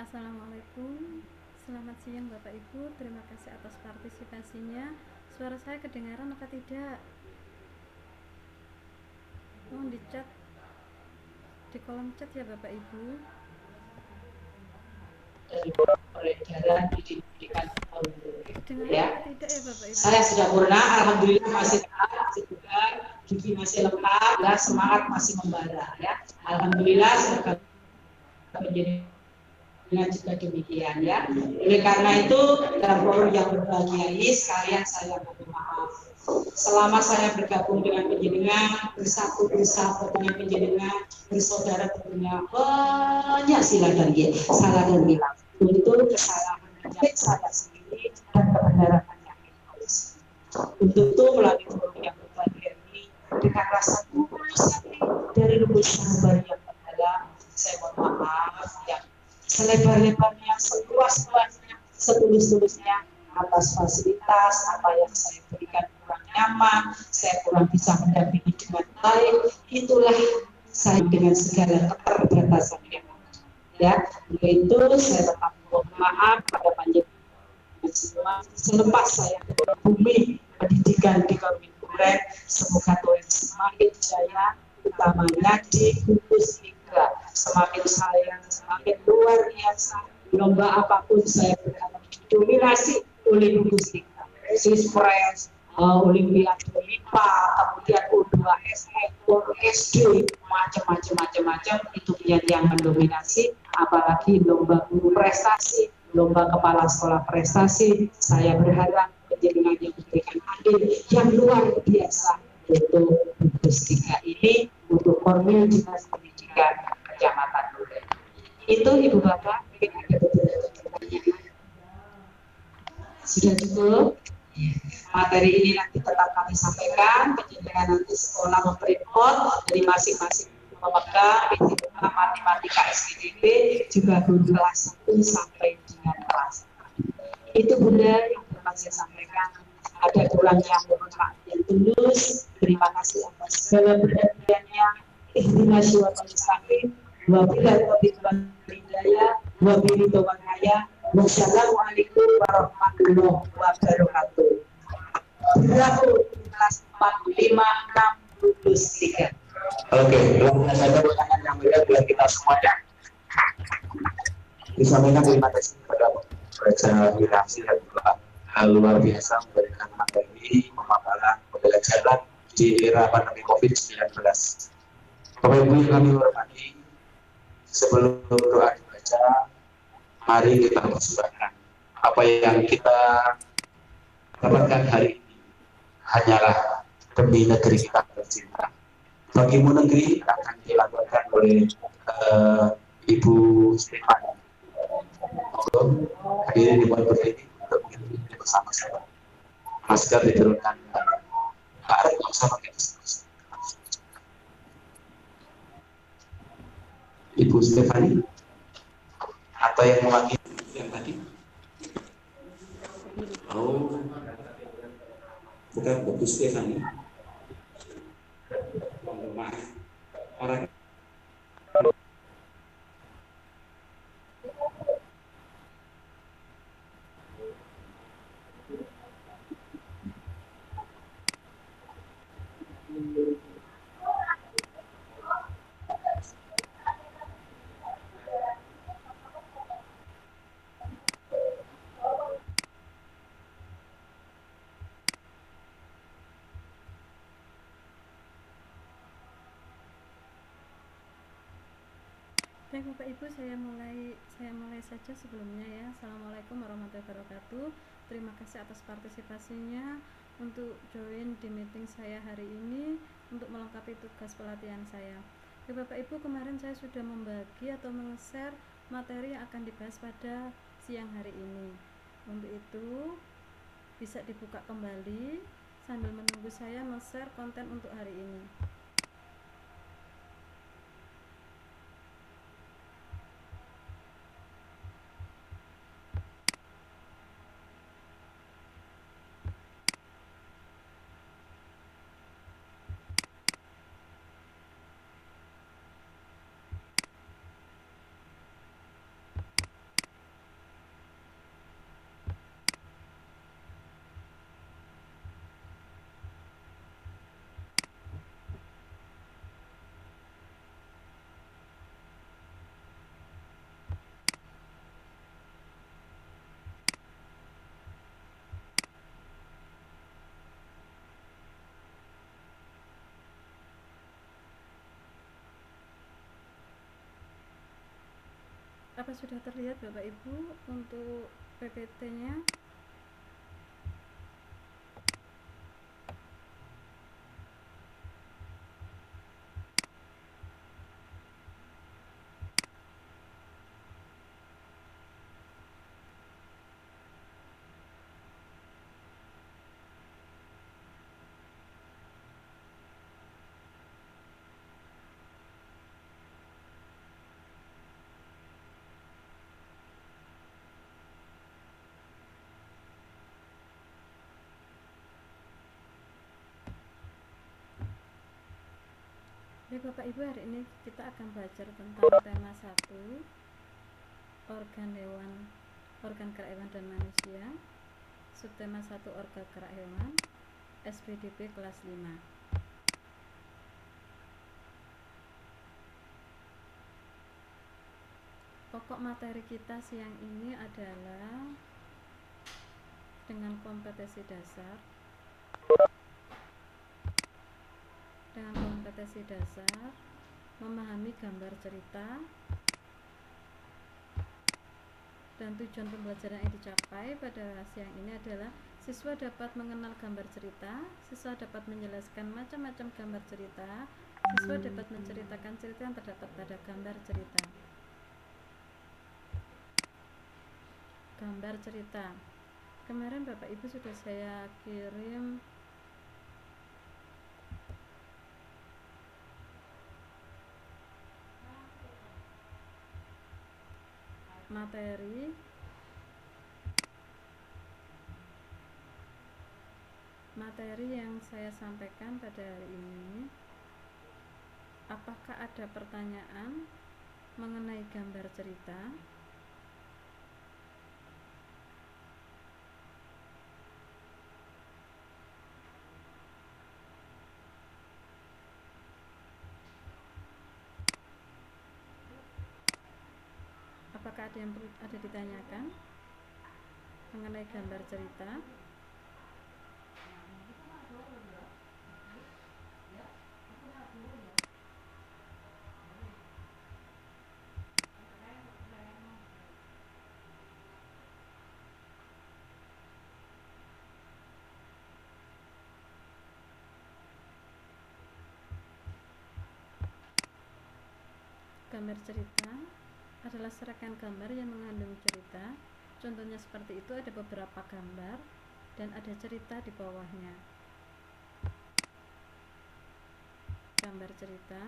Assalamualaikum, selamat siang Bapak Ibu, terima kasih atas partisipasinya. Suara saya kedengaran apa tidak? Mohon dicat di kolom chat ya Bapak Ibu. Oleh jalan pendidikan Kedengaran ya. apa tidak ya Bapak Ibu? Saya sudah purna, alhamdulillah masih sehat, masih bugar, gigi masih lengkap, ya semangat masih membara ya. Alhamdulillah sebagai penjenengan juga demikian ya. Oleh karena itu dalam forum yang berbahagia ini sekalian saya mohon maaf. Selama saya bergabung dengan penjenengan, bersatu dengan penjenengan, bersaudara tentunya banyak salah dan hilang. Untuk kesalahan saya sendiri dan kebenaran yang egois. Untuk itu melalui forum yang berbahagia ini dengan rasa tulus hati dari lubuk sabar yang mendalam, saya mohon maaf yang selebar-lebarnya, seluas-luasnya, setulus-tulusnya atas fasilitas apa yang saya berikan kurang nyaman, saya kurang bisa mendampingi dengan baik. Itulah saya dengan segala keterbatasan yang ya. Untuk itu saya tetap mohon maaf pada panjenengan semua. Selepas saya turun bumi pendidikan di Kementerian, semoga Tuhan semakin jaya, utamanya di Kudus Tiga, semakin sayang, semakin luar biasa. Lomba apapun saya berharap didominasi oleh Kudus Tiga. Swiss Press, Olimpiade MIPA, kemudian U2SE, SD, macam-macam itu yang mendominasi. Apalagi lomba guru prestasi, lomba kepala sekolah prestasi, saya berharap penjenengan yang memberikan andil yang luar biasa untuk Kudus Tiga ini untuk Kormil Dinas Pendidikan Kecamatan Duren. Itu Ibu Bapak, mungkin ada beberapa pertanyaan. Sudah cukup? Materi ini nanti tetap kami sampaikan, penjenengan nanti sekolah memprepot dari masing-masing pemegang PTPA Matematika SPDB juga guru kelas 1 sampai dengan kelas 4. Itu Bunda yang dapat saya sampaikan. Ada kurangnya mohon maaf yang tulus. Terima kasih atas segala perhatiannya. Ihdinas siratal mustaqim. Wabillahi taufiq wal hidayah. Wabillahi taufiq. Wassalamualaikum warahmatullahi wabarakatuh. Berlaku kelas 4563. Oke, belum ada pertanyaan yang beda buat kita semuanya. Disampaikan terima kasih kepada Raja Wirasi dan juga luar biasa memberikan materi pemaparan pembelajaran di era pandemi COVID-19. Bapak Ibu yang kami hormati, sebelum doa dibaca, mari kita persembahkan apa yang kita dapatkan hari ini hanyalah demi negeri kita tercinta. Bagimu negeri akan dilakukan oleh Ibu Stefani. Monggo hadirin dibuat berdiri untuk mengikuti bersama-sama. Masker diturunkan. Arek sama kita. Ibu Stefani atau yang mewakili yang tadi? Oh, bukan Ibu Stefani. Maaf, orang Baik Bapak Ibu, saya mulai saja sebelumnya ya. Assalamualaikum warahmatullahi wabarakatuh. Terima kasih atas partisipasinya untuk join di meeting saya hari ini untuk melengkapi tugas pelatihan saya. Bapak Ibu, kemarin saya sudah membagi atau meng-share materi yang akan dibahas pada siang hari ini. Untuk itu bisa dibuka kembali sambil menunggu saya men-share konten untuk hari ini. Apa sudah terlihat Bapak Ibu untuk PPT-nya? Baik Bapak Ibu, hari ini kita akan belajar tentang tema 1, organ gerak hewan dan manusia. Subtema 1, organ gerak hewan, SPDB kelas 5. Pokok materi kita siang ini adalah dengan kompetensi dasar. Memahami gambar cerita, dan tujuan pembelajaran yang dicapai pada siang ini adalah siswa dapat mengenal gambar cerita, siswa dapat menjelaskan macam-macam gambar cerita, siswa dapat menceritakan cerita yang terdapat pada gambar cerita. Gambar cerita. Kemarin Bapak Ibu sudah saya kirim materi yang saya sampaikan pada hari ini. Apakah ada pertanyaan mengenai gambar cerita? Apakah ada yang ada ditanyakan mengenai gambar cerita? Gambar cerita adalah serangkaian gambar yang mengandung cerita. Contohnya seperti itu, ada beberapa gambar dan ada cerita di bawahnya. Gambar cerita.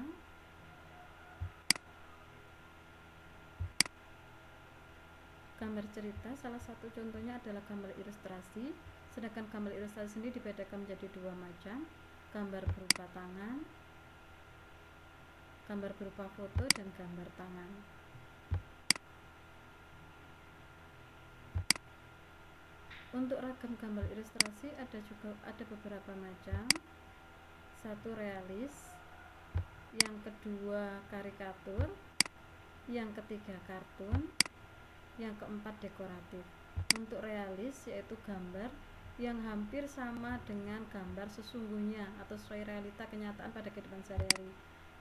Gambar cerita salah satu contohnya adalah gambar ilustrasi, sedangkan gambar ilustrasi sendiri dibedakan menjadi dua macam, gambar berupa tangan, gambar berupa foto, dan gambar tangan. Untuk ragam gambar ilustrasi ada beberapa macam. Satu realis, yang kedua karikatur, yang ketiga kartun, yang keempat dekoratif. Untuk realis yaitu gambar yang hampir sama dengan gambar sesungguhnya atau sesuai realita kenyataan pada kehidupan sehari-hari.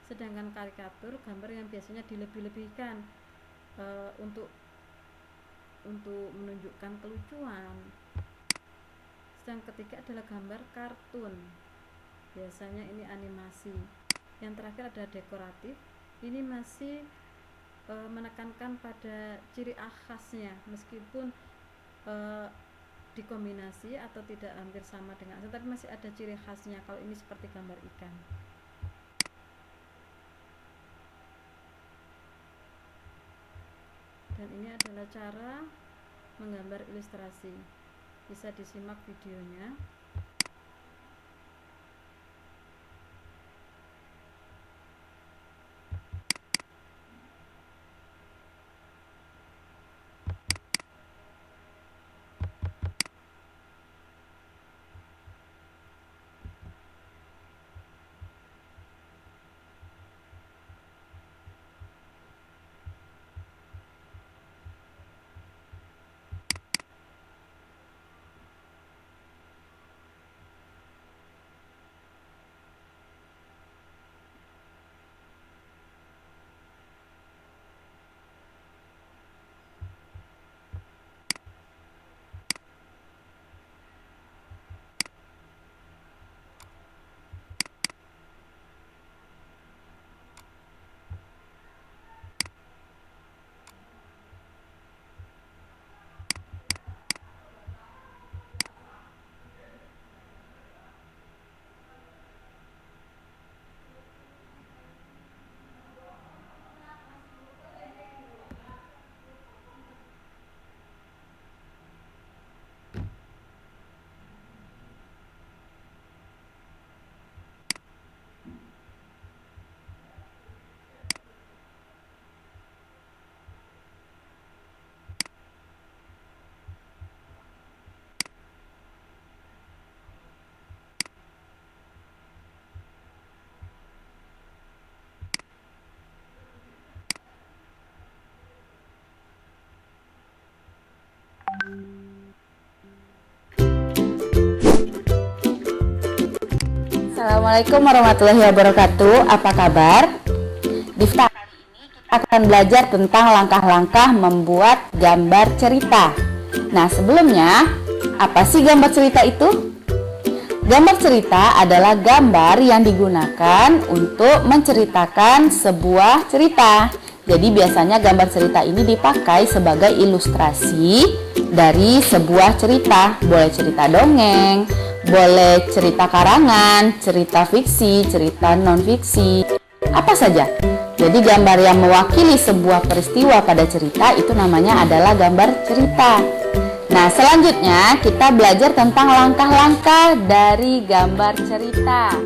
Sedangkan karikatur gambar yang biasanya dilebih-lebihkan untuk menunjukkan kelucuan. Yang ketiga adalah gambar kartun, biasanya ini animasi. Yang terakhir adalah dekoratif, ini masih menekankan pada ciri khasnya meskipun dikombinasi atau tidak hampir sama dengan asli, tapi masih ada ciri khasnya. Kalau ini seperti gambar ikan. Dan ini adalah cara menggambar ilustrasi. Bisa disimak videonya. Assalamualaikum warahmatullahi wabarakatuh. Apa kabar? Di video kali ini kita akan belajar tentang langkah-langkah membuat gambar cerita. Nah, sebelumnya, apa sih gambar cerita itu? Gambar cerita adalah gambar yang digunakan untuk menceritakan sebuah cerita. Jadi biasanya gambar cerita ini dipakai sebagai ilustrasi dari sebuah cerita. Boleh cerita dongeng, boleh cerita karangan, cerita fiksi, cerita non-fiksi, apa saja. Jadi gambar yang mewakili sebuah peristiwa pada cerita itu namanya adalah gambar cerita. Nah, selanjutnya kita belajar tentang langkah-langkah dari gambar cerita.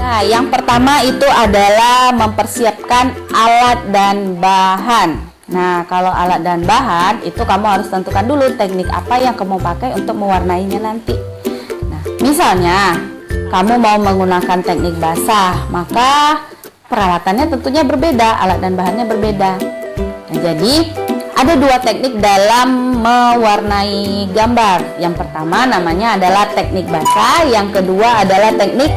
Nah, yang pertama itu adalah mempersiapkan alat dan bahan. Nah, kalau alat dan bahan itu kamu harus tentukan dulu teknik apa yang kamu pakai untuk mewarnainya nanti. Nah, misalnya kamu mau menggunakan teknik basah, maka peralatannya tentunya berbeda, alat dan bahannya berbeda. Nah, jadi ada dua teknik dalam mewarnai gambar. Yang pertama namanya adalah teknik basah, yang kedua adalah teknik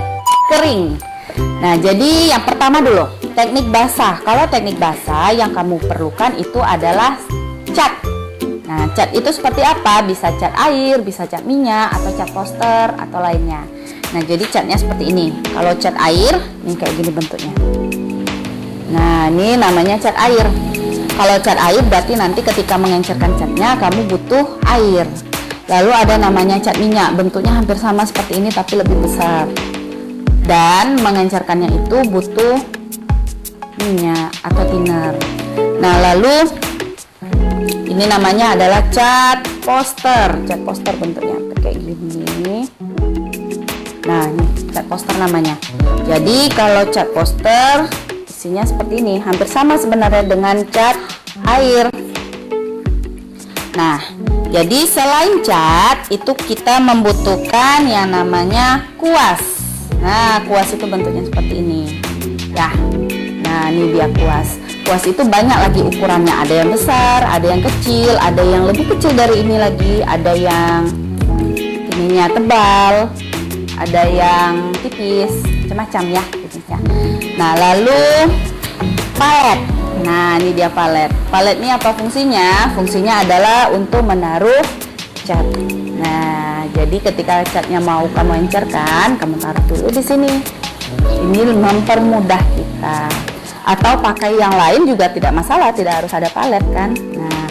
kering. Nah, jadi yang pertama dulu, teknik basah. Kalau teknik basah yang kamu perlukan itu adalah cat. Nah, cat itu seperti apa? Bisa cat air, bisa cat minyak, atau cat poster, atau lainnya. Nah, jadi catnya seperti ini. Kalau cat air, ini kayak gini bentuknya. Nah, ini namanya cat air. Kalau cat air berarti nanti ketika mengencerkan catnya, kamu butuh air. Lalu ada namanya cat minyak. Bentuknya hampir sama seperti ini, tapi lebih besar. Dan mengencerkannya itu butuh minyak atau thinner. Nah, lalu ini namanya adalah cat poster. Cat poster bentuknya kayak gini. Nah, ini cat poster namanya. Jadi kalau cat poster isinya seperti ini, hampir sama sebenarnya dengan cat air. Nah, jadi selain cat itu kita membutuhkan yang namanya kuas. Nah, kuas itu bentuknya seperti ini. Ya. Nah, ini dia kuas. Kuas itu banyak lagi ukurannya. Ada yang besar, ada yang kecil, ada yang lebih kecil dari ini lagi, ada yang ininya tebal, ada yang tipis, macam-macam ya jenisnya. Nah, lalu palet. Nah, ini dia palet. Palet ini apa fungsinya? Fungsinya adalah untuk menaruh cat. Nah, jadi ketika catnya mau kamu encerkan, kamu taruh dulu di sini. Ini mempermudah kita. Atau pakai yang lain juga tidak masalah, tidak harus ada palet kan. Nah,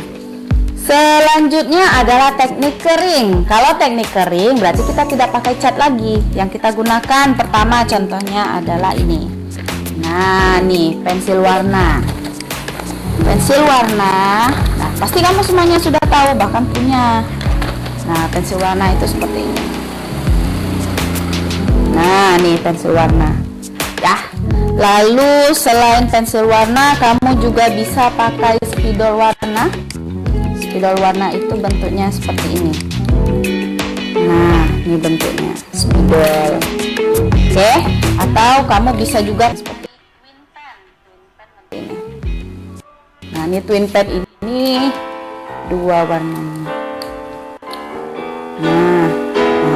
selanjutnya adalah teknik kering. Kalau teknik kering berarti kita tidak pakai cat lagi. Yang kita gunakan pertama contohnya adalah ini. Nah, nih pensil warna. Pensil warna. Nah, pasti kamu semuanya sudah tahu, bahkan punya. Nah, pensil warna itu seperti ini. Nah, nih pensil warna. Ya. Lalu selain pensil warna, kamu juga bisa pakai spidol warna. Spidol warna itu bentuknya seperti ini. Nah, ini bentuknya spidol. Oke, atau kamu bisa juga seperti twin pen. Ini. Nah, ini twin pen ini dua warnanya. Nah,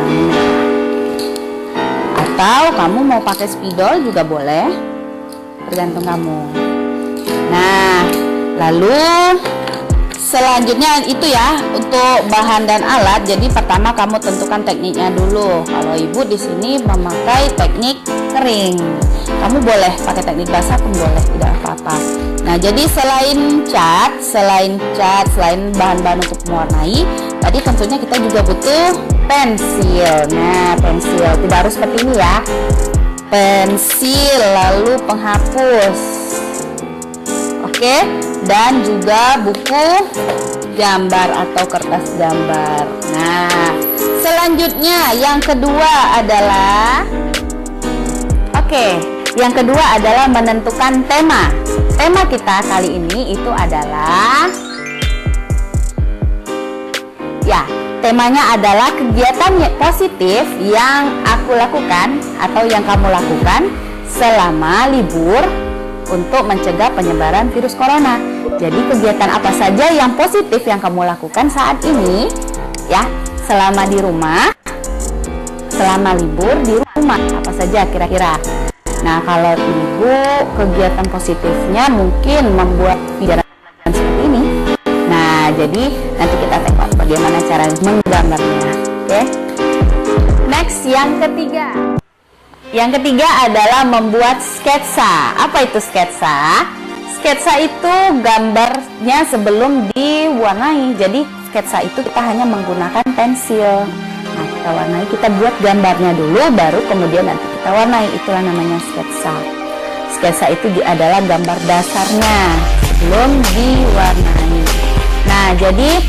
ini. Atau kamu mau pakai spidol juga boleh, tergantung kamu. Nah, lalu selanjutnya itu ya untuk bahan dan alat. Jadi pertama kamu tentukan tekniknya dulu. Kalau ibu di sini memakai teknik kering, kamu boleh pakai teknik basah pun boleh, tidak apa-apa. Nah, jadi selain bahan-bahan untuk mewarnai, tadi tentunya kita juga butuh pensil. Nah, pensil tidak harus seperti ini ya. Pensil, lalu penghapus. Oke, dan juga buku gambar atau kertas gambar. Nah, selanjutnya yang kedua adalah yang kedua adalah menentukan tema. Tema kita kali ini itu adalah temanya adalah kegiatan positif yang aku lakukan atau yang kamu lakukan selama libur untuk mencegah penyebaran virus corona. Jadi kegiatan apa saja yang positif yang kamu lakukan saat ini ya, selama di rumah, selama libur di rumah, apa saja kira-kira? Nah, kalau ibu kegiatan positifnya mungkin membuat pijaran seperti ini. Nah, jadi nanti kita tengok bagaimana cara menggambarnya. Oke. Next, yang ketiga. Yang ketiga adalah membuat sketsa. Apa itu sketsa? Sketsa itu gambarnya sebelum diwarnai. Jadi sketsa itu kita hanya menggunakan pensil. Nah, kita warnai, kita buat gambarnya dulu, baru kemudian nanti kita warnai. Itulah namanya sketsa. Sketsa itu adalah gambar dasarnya sebelum diwarnai. Nah, jadi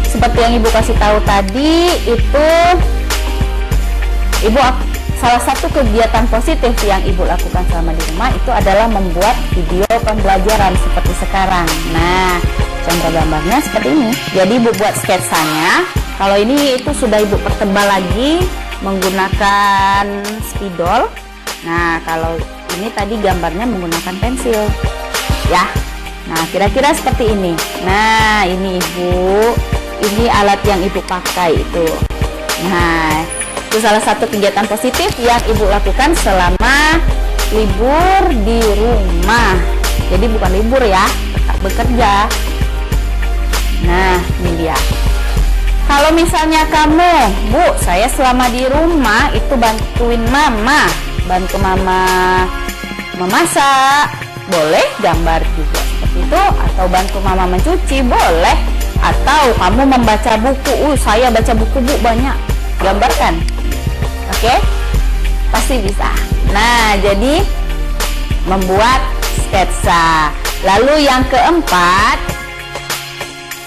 seperti yang ibu kasih tahu tadi, itu ibu salah satu kegiatan positif yang ibu lakukan selama di rumah itu adalah membuat video pembelajaran seperti sekarang. Nah, contoh gambarnya seperti ini. Jadi ibu buat sketsanya. Kalau ini itu sudah ibu pertebal lagi menggunakan spidol. Nah, kalau ini tadi gambarnya menggunakan pensil. Ya. Nah, kira-kira seperti ini. Nah, ini ibu. Ini alat yang ibu pakai itu. Nah, itu salah satu kegiatan positif yang ibu lakukan selama libur di rumah. Jadi bukan libur ya, tetap bekerja. Nah, ini dia. Kalau misalnya kamu, Bu, saya selama di rumah itu bantuin mama, bantu mama memasak, boleh gambar juga seperti itu, atau bantu mama mencuci, boleh, atau kamu membaca buku, saya baca buku Bu banyak, gambarkan. Oke? Pasti bisa. Nah, jadi membuat sketsa. Lalu yang keempat,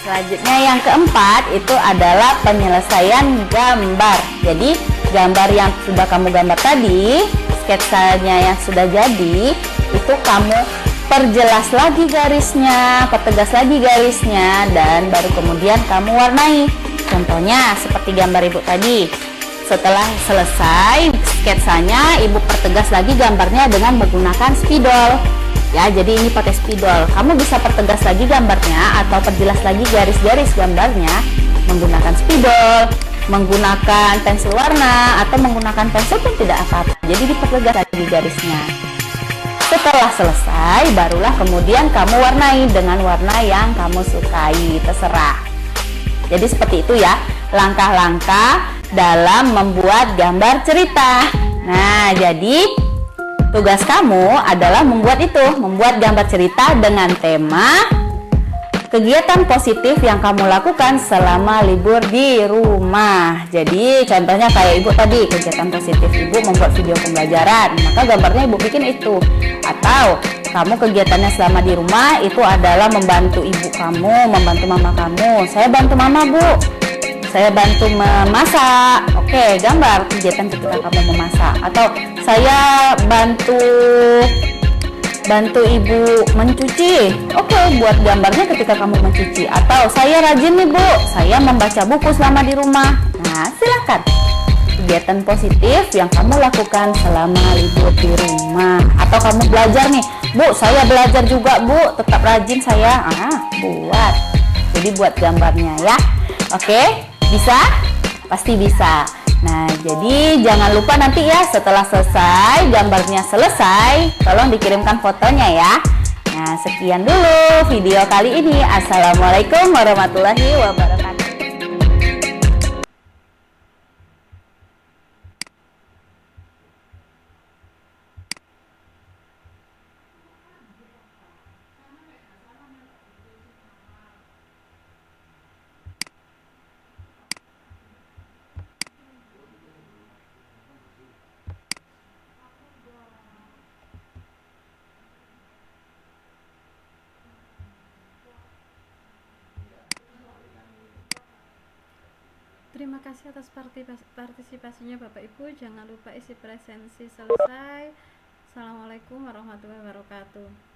selanjutnya yang keempat itu adalah penyelesaian gambar. Jadi gambar yang sudah kamu gambar tadi, sketsanya yang sudah jadi, itu kamu perjelas lagi garisnya, pertegas lagi garisnya, dan baru kemudian kamu warnai. Contohnya seperti gambar ibu tadi. Setelah selesai sketsanya, ibu pertegas lagi gambarnya dengan menggunakan spidol. Ya, jadi ini pakai spidol. Kamu bisa pertegas lagi gambarnya atau perjelas lagi garis-garis gambarnya menggunakan spidol, menggunakan pensil warna, atau menggunakan pensil pun tidak apa-apa. Jadi dipertegas lagi garisnya. Setelah selesai, barulah kemudian kamu warnai dengan warna yang kamu sukai, terserah. Jadi seperti itu ya, langkah-langkah dalam membuat gambar cerita. Nah, jadi tugas kamu adalah membuat gambar cerita dengan tema kegiatan positif yang kamu lakukan selama libur di rumah. Jadi contohnya kayak ibu tadi, kegiatan positif ibu membuat video pembelajaran, maka gambarnya ibu bikin itu. Atau kamu kegiatannya selama di rumah itu adalah membantu ibu kamu, membantu mama kamu. Saya bantu mama Bu, saya bantu memasak. Oke, gambar kegiatan ketika kamu memasak. Atau saya bantu ibu mencuci. Oke, buat gambarnya ketika kamu mencuci. Atau saya rajin nih Bu, saya membaca buku selama di rumah. Nah, silakan kegiatan positif yang kamu lakukan selama libur di rumah. Atau kamu belajar nih, Bu, saya belajar juga Bu, tetap rajin saya. Buat. Jadi buat gambarnya ya. Oke, bisa? Pasti bisa. Nah, jadi jangan lupa nanti ya setelah selesai, gambarnya selesai, tolong dikirimkan fotonya ya. Nah, sekian dulu video kali ini. Assalamualaikum warahmatullahi wabarakatuh. Terima kasih atas partisipasinya Bapak Ibu. Jangan lupa isi presensi selesai. Assalamualaikum warahmatullahi wabarakatuh.